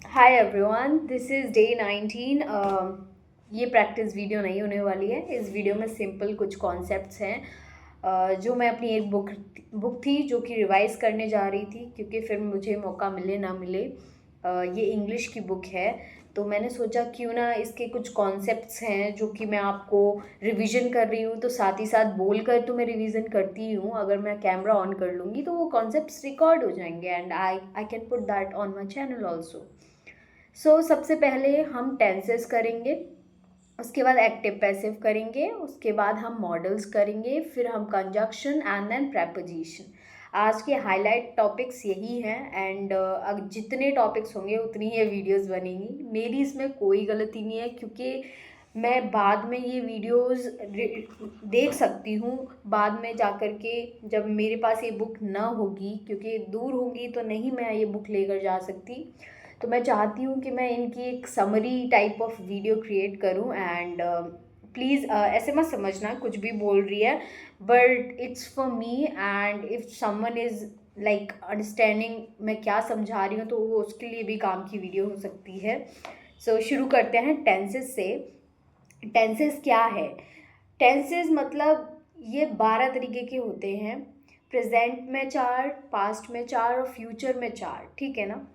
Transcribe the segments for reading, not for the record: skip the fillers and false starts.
Hi everyone, this is day 19। ये practice video नहीं होने वाली है। इस वीडियो में सिंपल कुछ कॉन्सेप्ट्स हैं जो मैं अपनी एक बुक थी जो कि रिवाइज़ करने जा रही थी, क्योंकि फिर मुझे मौका मिले ना मिले। ये इंग्लिश की बुक है, तो मैंने सोचा क्यों ना इसके कुछ कॉन्सेप्ट्स हैं जो कि मैं आपको रिवीजन कर रही हूँ, तो साथ ही साथ बोल कर तो मैं रिवीजन करती ही हूँ। अगर मैं कैमरा ऑन कर लूँगी तो वो कॉन्सेप्ट्स रिकॉर्ड हो जाएंगे and I can put that on my channel also. सबसे पहले हम टेंसेस करेंगे, उसके बाद एक्टिव पैसिव करेंगे, उसके बाद हम मॉडल्स करेंगे, फिर हम कंजक्शन एंड देन प्रेपोजिशन। आज के हाईलाइट टॉपिक्स यही हैं एंड जितने टॉपिक्स होंगे उतनी ही वीडियोस बनेंगी। मेरी इसमें कोई गलती नहीं है, क्योंकि मैं बाद में ये वीडियोस देख सकती हूँ, बाद में जा कर के जब मेरे पास ये बुक ना होगी, क्योंकि दूर होंगी तो नहीं मैं ये बुक लेकर जा सकती। तो मैं चाहती हूँ कि मैं इनकी एक summary type of video create करूँ एंड प्लीज़ ऐसे मत समझना कुछ भी बोल रही है, but it's for me and if someone is like understanding मैं क्या समझा रही हूँ तो वो उसके लिए भी काम की वीडियो हो सकती है। शुरू करते हैं टेंसेस से। टेंसेस क्या है? टेंसेस मतलब ये 12 तरीके के होते हैं। प्रेजेंट में 4, पास्ट में 4 और फ्यूचर में 4, ठीक है ना?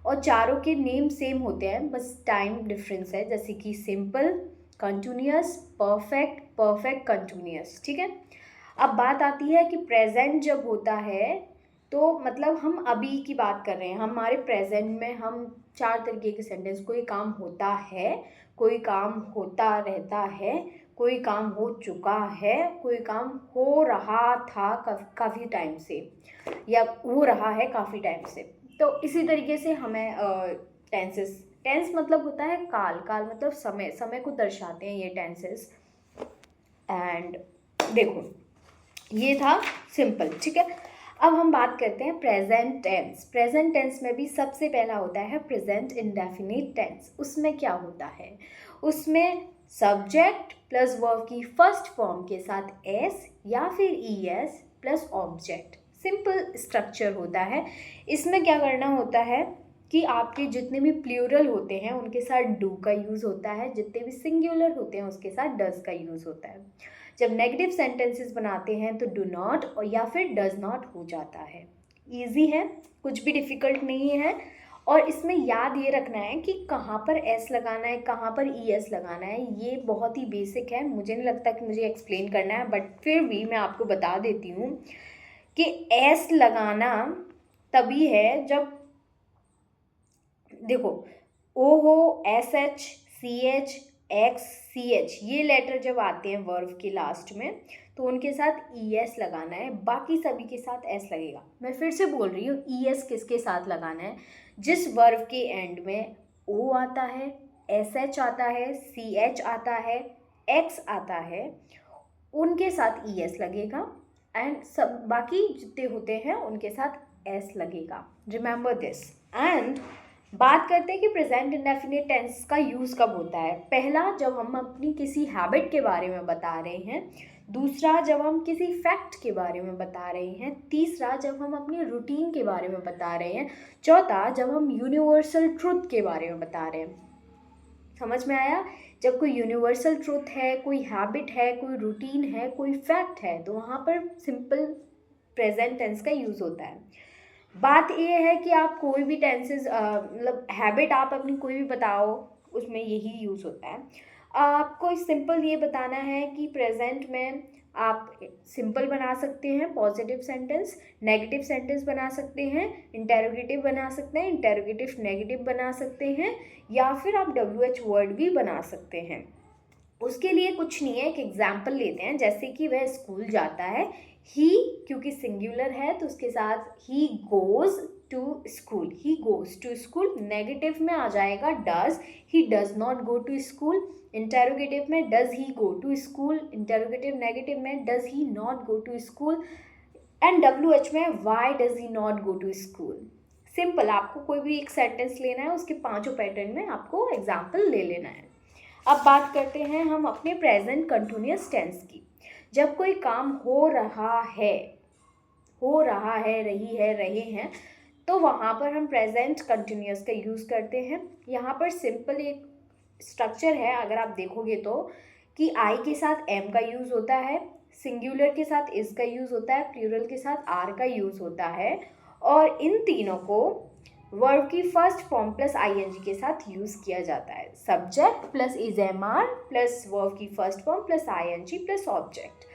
और चारों के नेम सेम होते हैं, बस टाइम डिफरेंस है, जैसे कि simple, continuous, perfect, perfect continuous, ठीक है। अब बात आती है कि प्रेजेंट जब होता है तो मतलब हम अभी की बात कर रहे हैं। हमारे प्रेजेंट में हम 4 तरीके के सेंटेंस, कोई काम होता है, कोई काम होता रहता है, कोई काम हो चुका है, कोई काम हो रहा था काफ़ी टाइम से, या हो रहा है काफ़ी टाइम से। तो इसी तरीके से हमें टेंसेस, टेंस मतलब होता है काल, काल मतलब समय, समय को दर्शाते हैं ये टेंसेस। एंड देखो, ये था सिंपल, ठीक है। अब हम बात करते हैं प्रेजेंट टेंस। प्रेजेंट टेंस में भी सबसे पहला होता है प्रेजेंट इंडेफिनिट टेंस। उसमें क्या होता है? उसमें सब्जेक्ट प्लस वर्ब की फर्स्ट फॉर्म के साथ एस या फिर E S plus object, simple structure होता है। इसमें क्या करना होता है कि आपके जितने भी प्लूरल होते हैं उनके साथ डू का यूज़ होता है, जितने भी सिंगुलर होते हैं उसके साथ डज का यूज़ होता है। जब नेगेटिव सेंटेंसेस बनाते हैं तो डू नॉट और या फिर डज नॉट हो जाता है। ईजी है, कुछ भी डिफ़िकल्ट नहीं है। और इसमें याद ये रखना है कि कहाँ पर एस लगाना है, कहाँ पर ई एस लगाना है। ये बहुत ही बेसिक है, मुझे नहीं लगता कि मुझे एक्सप्लेन करना है, बट फिर भी मैं आपको बता देती हूँ कि एस लगाना तभी है जब, देखो, ओ हो, S H, C H, X, C H, ये लेटर जब आते हैं वर्ब के लास्ट में तो उनके साथ ई एस लगाना है, बाकी सभी के साथ एस लगेगा। मैं फिर से बोल रही हूँ, ई एस किसके साथ लगाना है? जिस वर्ब के एंड में ओ आता है, एस एच आता है, सी एच आता है, एक्स आता है, उनके साथ ई एस लगेगा। एंड सब बाकी जितने होते हैं उनके साथ एस लगेगा। Remember this. एंड बात करते हैं कि प्रेजेंट इंडेफिनिट टेंस का यूज़ कब होता है। पहला, जब हम अपनी किसी हैबिट के बारे में बता रहे हैं। दूसरा, जब हम किसी फैक्ट के बारे में बता रहे हैं। तीसरा, जब हम अपनी रूटीन के बारे में बता रहे हैं। चौथा, जब हम यूनिवर्सल ट्रुथ के बारे में बता रहे हैं। समझ में आया? जब कोई यूनिवर्सल ट्रुथ है, कोई हैबिट है, कोई रूटीन है, कोई फैक्ट है, तो वहाँ पर सिंपल प्रेजेंट टेंस का यूज़ होता है। बात ये है कि आप कोई भी टेंसेस मतलब हैबिट आप अपनी कोई भी बताओ, उसमें यही यूज़ होता है। आपको सिंपल ये बताना है कि प्रेजेंट में आप सिंपल बना सकते हैं पॉजिटिव सेंटेंस, नेगेटिव सेंटेंस बना सकते हैं, इंटेरोगेटिव बना सकते हैं, इंटेरोगेटिव नेगेटिव बना सकते हैं, या फिर आप डब्ल्यू एच वर्ड भी बना सकते हैं। उसके लिए कुछ नहीं है, एक एग्जाम्पल लेते हैं, जैसे कि वह स्कूल जाता है। ही, क्योंकि सिंगुलर है तो उसके साथ ही goes to school, he goes to school. Negative में आ जाएगा does, he does not go to school. Interrogative में does he go to school, interrogative negative में does he not go to school. And W H में why does he not go to school. Simple, आपको कोई भी एक sentence लेना है, उसके पांचों पैटर्न में आपको एग्जाम्पल ले लेना है। अब बात करते हैं हम अपने प्रेजेंट कंटिन्यूअस टेंस की। जब कोई काम हो रहा है, हो रहा है, रही है, रहे हैं, तो वहाँ पर हम प्रेजेंट कंटिन्यूस का यूज़ करते हैं। यहाँ पर सिंपल एक स्ट्रक्चर है, अगर आप देखोगे तो, कि आई के साथ एम का यूज़ होता है, सिंगुलर के साथ इस का यूज़ होता है, प्लूरल के साथ आर का यूज़ होता है, और इन तीनों को वर्ब की फर्स्ट फॉर्म प्लस आईएनजी के साथ यूज़ किया जाता है। Subject plus is am are plus verb की first form plus ING plus object.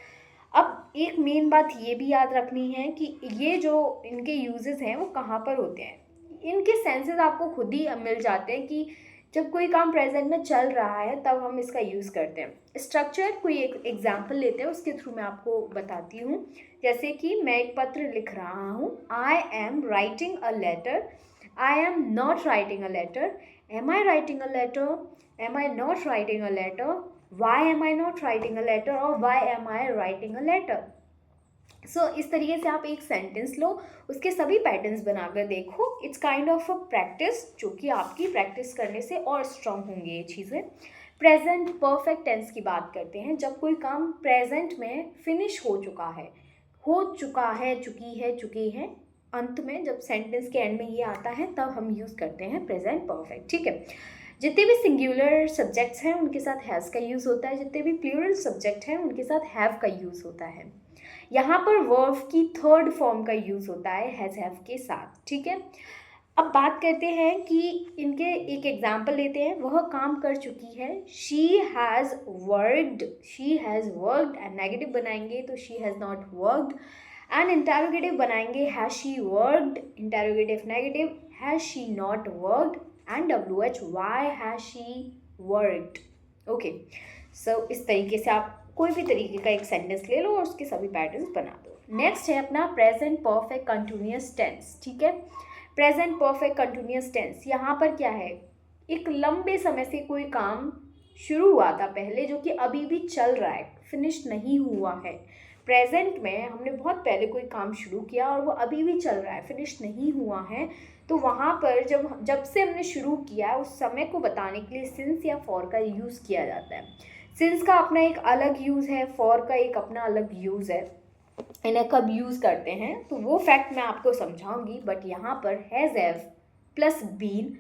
अब एक मेन बात ये भी याद रखनी है कि ये जो इनके यूजेस हैं वो कहाँ पर होते हैं। इनके सेंसेस आपको खुद ही मिल जाते हैं कि जब कोई काम प्रेजेंट में चल रहा है तब हम इसका यूज़ करते हैं। स्ट्रक्चर कोई एक एग्जाम्पल लेते हैं, उसके थ्रू मैं आपको बताती हूँ। जैसे कि मैं एक पत्र लिख रहा हूँ, I am writing a letter, I am not writing a letter, am I writing a letter, am I not writing a letter, why am I not writing a letter, और why am I writing a letter। सो इस तरीके से आप एक sentence लो, उसके सभी patterns बनाकर देखो। It's kind of a practice, जो कि आपकी प्रैक्टिस करने से और स्ट्रांग होंगे ये चीज़ें। प्रेजेंट परफेक्ट टेंस की बात करते हैं, जब कोई काम प्रेजेंट में फिनिश हो चुका है, चुकी है, अंत में जब सेंटेंस के एंड में ये आता है तब हम यूज़ करते हैं प्रेजेंट परफेक्ट, ठीक है। जितने भी सिंगुलर सब्जेक्ट्स हैं उनके साथ हैज़ का यूज़ होता है, जितने भी प्लूरल सब्जेक्ट हैं उनके साथ हैव का यूज़ होता है। यहाँ पर वर्ब की थर्ड फॉर्म का यूज़ होता है हैज़ हैव के साथ, ठीक है। अब बात करते हैं कि इनके एक एग्जाम्पल लेते हैं। वह काम कर चुकी है, she has worked, and negative बनाएंगे तो she has not worked, and interrogative बनाएंगे has she worked, interrogative negative has she not worked, and WH why has she worked. Okay, so इस तरीके से आप कोई भी तरीके का एक सेंटेंस ले लो और उसके सभी पैटर्न्स बना दो। नेक्स्ट है अपना प्रेजेंट परफेक्ट कंटिन्यूअस टेंस, ठीक है। प्रेजेंट परफेक्ट कंटिन्यूअस टेंस, यहाँ पर क्या है, एक लंबे समय से कोई काम शुरू हुआ था पहले, जो कि अभी भी चल रहा है, फिनिश नहीं हुआ है। प्रेजेंट में हमने बहुत पहले कोई काम शुरू किया और वो अभी भी चल रहा है, फिनिश नहीं हुआ है, तो वहाँ पर जब से हमने शुरू किया उस समय को बताने के लिए सिंस या फॉर का यूज़ किया जाता है। सिंस का अपना एक अलग यूज़ है, फॉर का एक अपना अलग यूज़ है। इन्हें कब यूज़ करते हैं तो वो फैक्ट मैं आपको समझाऊंगी, बट यहाँ पर हैज़ हैव प्लस बीन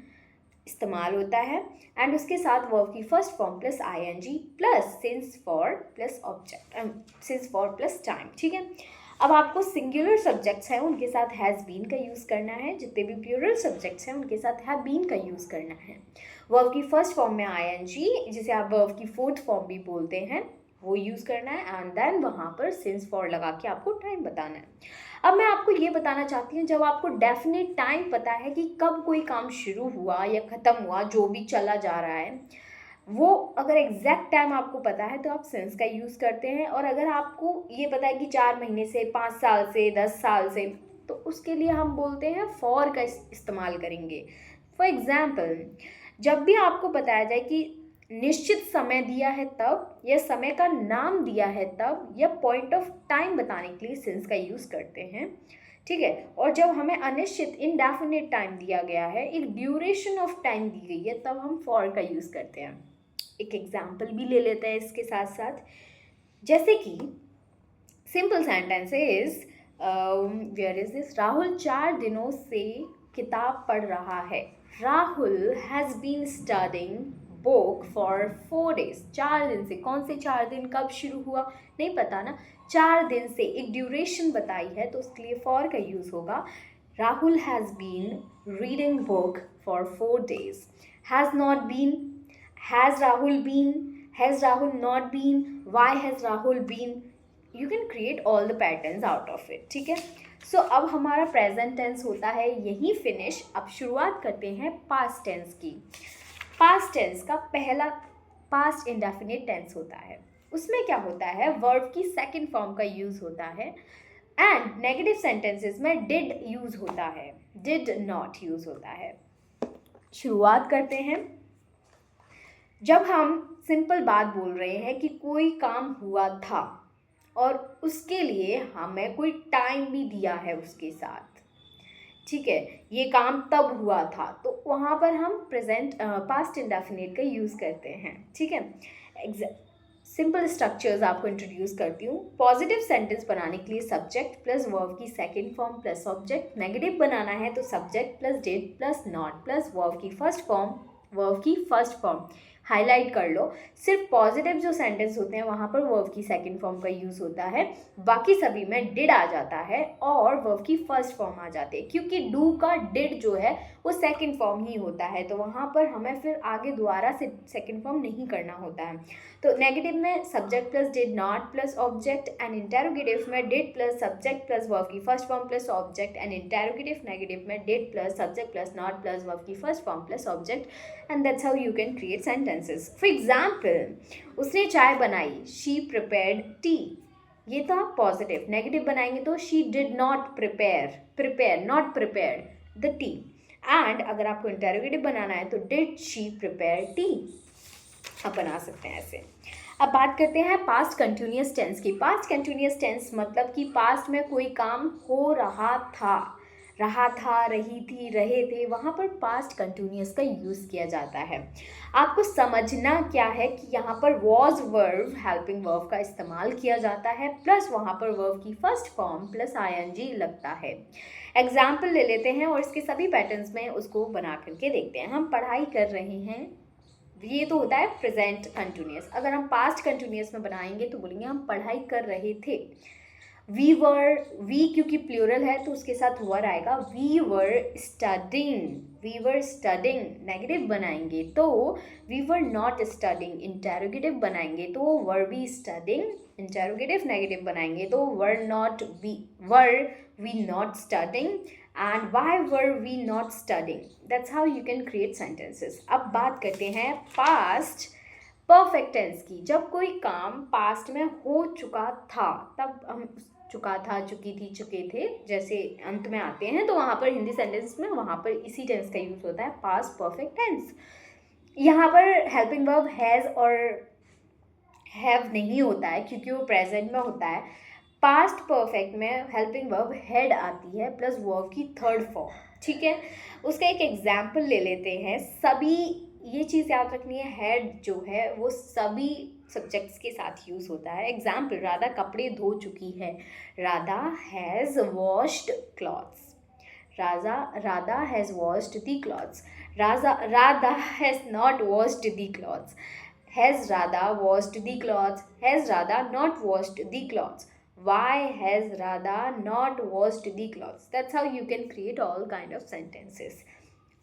इस्तेमाल होता है, एंड उसके साथ वर्ब की first form plus ING plus since for plus object, since for plus time, ठीक है। अब आपको सिंगुलर सब्जेक्ट्स हैं उनके साथ हैज़ बीन का यूज़ करना है, जितने भी प्लूरल सब्जेक्ट्स हैं उनके साथ हैव बीन का यूज़ करना है। वर्ब की फर्स्ट फॉर्म में आईएनजी, जिसे आप वर्ब की फोर्थ फॉर्म भी बोलते हैं, वो यूज़ करना है, एंड देन वहाँ पर सिंस फॉर लगा के आपको टाइम बताना है। अब मैं आपको ये बताना चाहती हूँ, जब आपको डेफिनेट टाइम पता है कि कब कोई काम शुरू हुआ या ख़त्म हुआ, जो भी चला जा रहा है, वो अगर एग्जैक्ट टाइम आपको पता है तो आप सिंस का यूज़ करते हैं। और अगर आपको ये पता है कि 4 महीने से, 5 साल से, 10 साल से, तो उसके लिए हम बोलते हैं फॉर का इस्तेमाल करेंगे। फॉर एग्ज़ाम्पल, जब भी आपको बताया जाए कि निश्चित समय दिया है तब, या समय का नाम दिया है तब, या पॉइंट ऑफ टाइम बताने के लिए सिंस का यूज़ करते हैं, ठीक है। और जब हमें अनिश्चित इनडेफिनिट टाइम दिया गया है, एक ड्यूरेशन ऑफ टाइम दी गई है, तब हम फॉर का यूज़ करते हैं। एक एग्जाम्पल भी ले लेते हैं इसके साथ साथ, जैसे कि simple sentence is where is this, Rahul 4 दिनों से किताब पढ़ रहा है। Rahul has been studying book for 4 days। 4 दिन से, कौन से 4 दिन, कब शुरू हुआ नहीं पता ना, 4 दिन से एक ड्यूरेशन बताई है तो उसके लिए फॉर का यूज़ होगा। Rahul has been reading book for 4 days। Has not been, has Rahul been, has Rahul not been, why has Rahul been, you can create all the patterns out of it, ठीक है। सो अब हमारा प्रेजेंट टेंस होता है यही फिनिश। अब शुरुआत करते हैं पास्ट टेंस की। पास्ट टेंस का पहला पास्ट इंडेफिनिट टेंस होता है, उसमें क्या होता है, वर्ब की सेकंड फॉर्म का यूज़ होता है, एंड नेगेटिव सेंटेंसेस में डिड यूज़ होता है, डिड नॉट यूज़ होता है। शुरुआत करते हैं, जब हम सिंपल बात बोल रहे हैं कि कोई काम हुआ था और उसके लिए हमें कोई टाइम भी दिया है उसके साथ, ठीक है, ये काम तब हुआ था, तो वहाँ पर हम प्रेजेंट पास्ट इंडेफिनिट का यूज़ करते हैं, ठीक है। सिंपल स्ट्रक्चर्स आपको इंट्रोड्यूस करती हूँ। पॉजिटिव सेंटेंस बनाने के लिए सब्जेक्ट प्लस वर्ब की second form plus object. Negative बनाना है तो subject plus did plus not plus verb की फर्स्ट फॉर्म हाईलाइट कर लो। सिर्फ पॉजिटिव जो सेंटेंस होते हैं वहाँ पर वर्ब की सेकंड फॉर्म का यूज़ होता है, बाकी सभी में डिड आ जाता है और वर्ब की फर्स्ट फॉर्म आ जाती है, क्योंकि डू का डिड जो है वो सेकंड फॉर्म ही होता है, तो वहाँ पर हमें फिर आगे दोबारा से सेकंड फॉर्म नहीं करना होता है। तो नेगेटिव में subject plus did not plus object, and interrogative में did plus subject plus verb की first form plus object, and interrogative negative में did plus subject plus not plus verb की first form plus object, and that's how you can create sentences. For example, उसने चाय बनाई, she prepared T, ये तो आप positive. Negative बनाएंगे तो she did not prepare not prepared the T, and अगर आपको इंटेरोगेटिव बनाना है तो डिड शी प्रिपेयर टी, आप बना सकते हैं ऐसे। अब बात करते हैं पास्ट कंटिन्यूअस टेंस की। पास्ट कंटिन्यूअस टेंस मतलब कि पास्ट में कोई काम हो रहा था, रही थी, रहे थे, वहाँ पर पास्ट कंटिन्यूअस का यूज़ किया जाता है। आपको समझना क्या है कि यहाँ पर वॉज वर्ब हेल्पिंग वर्ब का इस्तेमाल किया जाता है, प्लस वहाँ पर वर्ब की फर्स्ट फॉर्म प्लस आईएनजी लगता है। एग्जाम्पल ले लेते हैं और इसके सभी पैटर्न्स में उसको बना करके देखते हैं। हम पढ़ाई कर रहे हैं, ये तो होता है प्रेजेंट कंटिन्यूअस। अगर हम पास्ट कंटिन्यूअस में बनाएंगे तो बोलेंगे हम पढ़ाई कर रहे थे। वी क्योंकि प्लूरल है तो उसके साथ वर आएगा, वी वर स्टडिंग। नेगेटिव बनाएंगे तो we were not studying. Interrogative बनाएंगे तो were we studying. Interrogative negative बनाएंगे तो were we not studying, and why were we not studying? That's how you can create sentences. अब बात करते हैं past perfect tense की। जब कोई काम पास्ट में हो चुका था, तब हम चुका था, चुकी थी, चुके थे जैसे अंत में आते हैं, तो वहाँ पर हिंदी सेंटेंस में वहाँ पर इसी टेंस का यूज़ होता है, पास्ट परफेक्ट टेंस। यहाँ पर हेल्पिंग वर्ब हैज़ और हैव नहीं होता है क्योंकि वो प्रेजेंट में होता है। पास्ट परफेक्ट में हेल्पिंग वर्ब हैड आती है प्लस वर्ब की थर्ड फॉर्म, ठीक है। उसका एक एग्जाम्पल ले लेते हैं। सभी, ये चीज़ याद रखनी है, हैड जो है वो सभी सब्जेक्ट्स के साथ यूज़ होता है। एग्जाम्पल, राधा कपड़े धो चुकी है, Radha has washed clothes. Radha has washed the clothes. Radha has not washed the clothes. Has Radha washed the clothes? Has Radha not washed the clothes? Why has Radha not washed the clothes? That's how you can create all kind of sentences.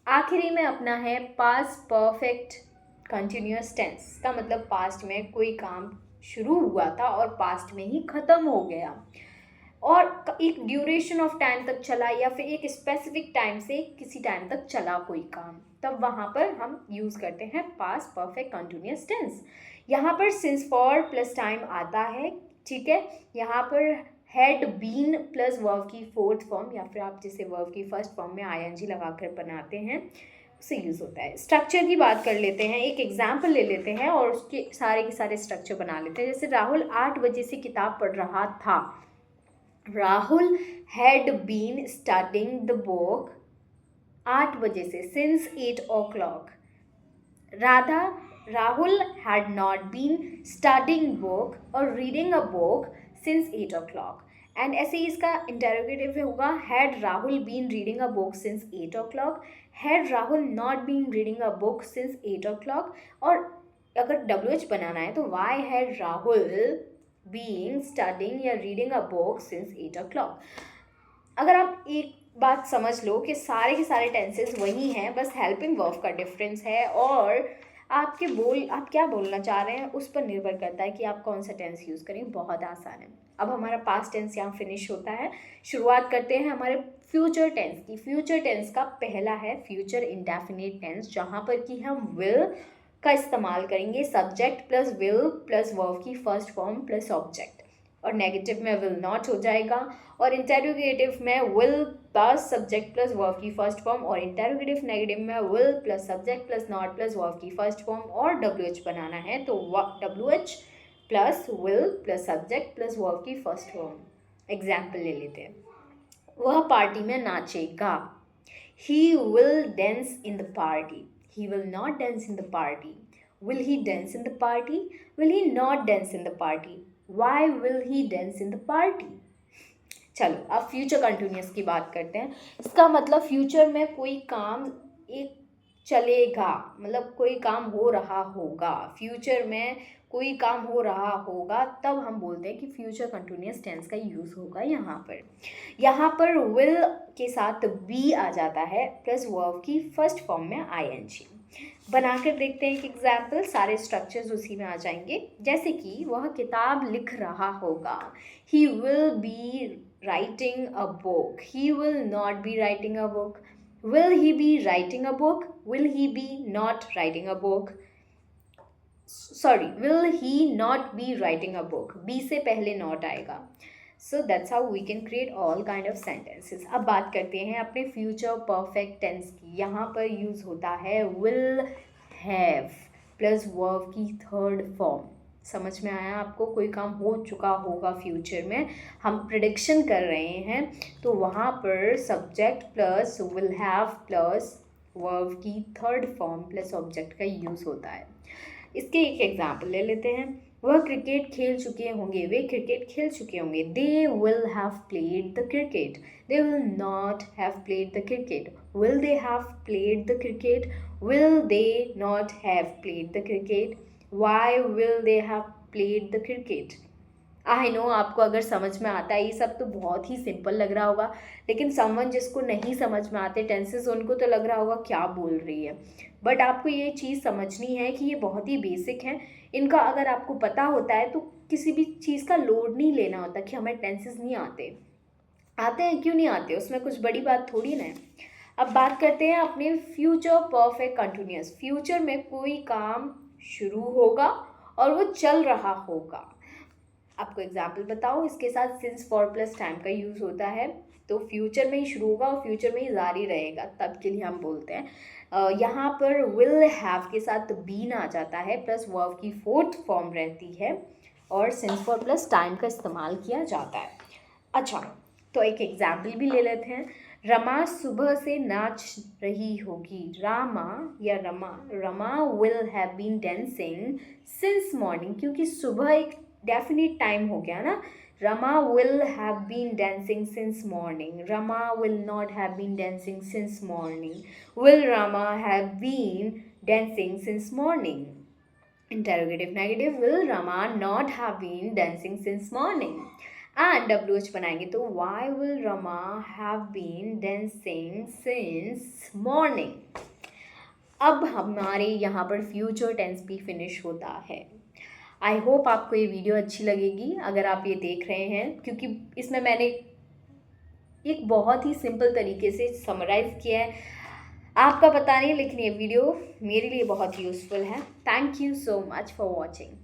आखिरी में अपना है past perfect continuous tense का मतलब past में कोई काम शुरू हुआ था और पास्ट में ही ख़त्म हो गया और एक ड्यूरेशन ऑफ टाइम तक चला या फिर एक स्पेसिफिक टाइम से किसी टाइम तक चला कोई काम, तब वहाँ पर हम यूज़ करते हैं पास्ट परफेक्ट कंटिन्यूअस टेंस। यहाँ पर सिंस फॉर प्लस टाइम आता है, ठीक है। यहाँ पर हैड बीन प्लस वर्ब की फोर्थ फॉर्म या फिर आप जिसे वर्ब की फर्स्ट फॉर्म में आईएनजी लगाकर बनाते हैं उससे यूज़ होता है। स्ट्रक्चर की बात कर लेते हैं, एक एग्जाम्पल ले लेते हैं और उसके सारे के सारे स्ट्रक्चर बना लेते हैं। जैसे राहुल 8 बजे से किताब पढ़ रहा था। Rahul had been starting the book 8 बजे से, since 8 o'clock। Rahul had not been studying book or reading a book since 8 o'clock. And ऐसे ही इसका इंटेरोगेटिव होगा, had Rahul been reading a book since 8 o'clock, had Rahul not been reading a book since 8 o'clock। और अगर WH बनाना है तो why had Rahul been studying या reading a book since 8 o'clock। अगर आप एक बात समझ लो कि सारे के सारे टेंसेस वही हैं, बस हेल्पिंग वर्ब का डिफरेंस है और आप क्या बोलना चाह रहे हैं उस पर निर्भर करता है कि आप कौन सा टेंस यूज़ करें। बहुत आसान है। अब हमारा पास्ट टेंस यहाँ फिनिश होता है। शुरुआत करते हैं हमारे फ्यूचर टेंस की। फ्यूचर टेंस का पहला है फ्यूचर इंडेफिनिट टेंस, जहाँ पर कि हम विल का इस्तेमाल करेंगे, subject plus will plus verb की फर्स्ट फॉर्म प्लस ऑब्जेक्ट, और नेगेटिव में विल नॉट हो जाएगा, और इंटेरोगेटिव में will plus subject plus verb की फर्स्ट फॉर्म, और इंटेरोगेटिव नेगेटिव में will plus subject plus not plus verb की फर्स्ट फॉर्म, और WH बनाना है तो WH plus will plus subject plus verb की फर्स्ट फॉर्म। एग्जाम्पल ले लेते हैं। वह पार्टी में नाचेगा। He will dance in the party. He will not dance in the party. Will he dance in the party? Will he not dance in the party? Why will he dance in the party? चलो अब future continuous की बात करते हैं। इसका मतलब future में कोई काम एक चलेगा, मतलब कोई काम हो रहा होगा, फ्यूचर में कोई काम हो रहा होगा, तब हम बोलते हैं कि फ्यूचर कंटिन्यूस टेंस का यूज़ होगा। यहाँ पर विल के साथ बी आ जाता है प्लस वर्ब की फर्स्ट फॉर्म में आईएनजी। बनाकर देखते हैं एक एग्जाम्पल, सारे स्ट्रक्चर्स उसी में आ जाएंगे। जैसे कि वह किताब लिख रहा होगा, he will be writing a book, he will not be writing a book. Will he be writing a book, will he be not writing a book, sorry will he not be writing a book, be से पहले not आएगा। So that's how we can create all kind of sentences. अब बात करते हैं अपने future perfect tense की। यहाँ पर यूज़ होता है विल हैव प्लस वर्ब की थर्ड फॉर्म। समझ में आया आपको? कोई काम हो चुका होगा फ्यूचर में, हम प्रिडिक्शन कर रहे हैं, तो वहाँ पर subject plus will have plus verb की थर्ड फॉर्म प्लस ऑब्जेक्ट का यूज़ होता है। इसके एक एग्जाम्पल ले लेते हैं। वह क्रिकेट खेल चुके होंगे, वे क्रिकेट खेल चुके होंगे। They will have played the cricket, they will not have played the cricket. Will they have played the cricket, will they not have played the cricket, why will they have played the cricket. I know आपको अगर समझ में आता है ये सब तो बहुत ही सिंपल लग रहा होगा, लेकिन समवन जिसको नहीं समझ में आते टेंसेस, उनको तो लग रहा होगा क्या बोल रही है। बट आपको ये चीज़ समझनी है कि ये बहुत ही बेसिक है। इनका अगर आपको पता होता है तो किसी भी चीज़ का लोड नहीं लेना होता कि हमें टेंसेस नहीं आते। आते हैं, क्यों नहीं आते, उसमें कुछ बड़ी बात थोड़ी ना है। अब बात करते हैं अपने फ्यूचर परफेक्ट कंटिन्यूअस। फ्यूचर में कोई काम शुरू होगा और वो चल रहा होगा। आपको एग्जाम्पल बताओ, इसके साथ सिंस फॉर प्लस टाइम का यूज़ होता है, तो फ्यूचर में ही शुरू होगा और फ्यूचर में ही जारी रहेगा, तब के लिए हम बोलते हैं। यहाँ पर विल हैव के साथ बीन आ जाता है प्लस वर्ब की फोर्थ फॉर्म रहती है और सिंस फॉर प्लस टाइम का इस्तेमाल किया जाता है। अच्छा, तो एक एग्जाम्पल भी ले लेते हैं। रमा सुबह से नाच रही होगी। रामा या Rama will have been dancing since morning, क्योंकि सुबह एक डेफिनेट टाइम हो गया ना। Rama will have been dancing since morning, Rama will not have been dancing since morning, will Rama have been dancing since morning. Interrogative negative, will Rama not have been dancing since morning. And WH बनाएंगे तो why will Rama have been dancing since morning. अब हमारे यहाँ पर future tense भी finish होता है। I hope आपको ये वीडियो अच्छी लगेगी अगर आप ये देख रहे हैं, क्योंकि इसमें मैंने एक बहुत ही सिंपल तरीके से समराइज़ किया है। आपका पता नहीं, लेकिन ये वीडियो मेरे लिए बहुत यूज़फुल है। Thank you so much for watching.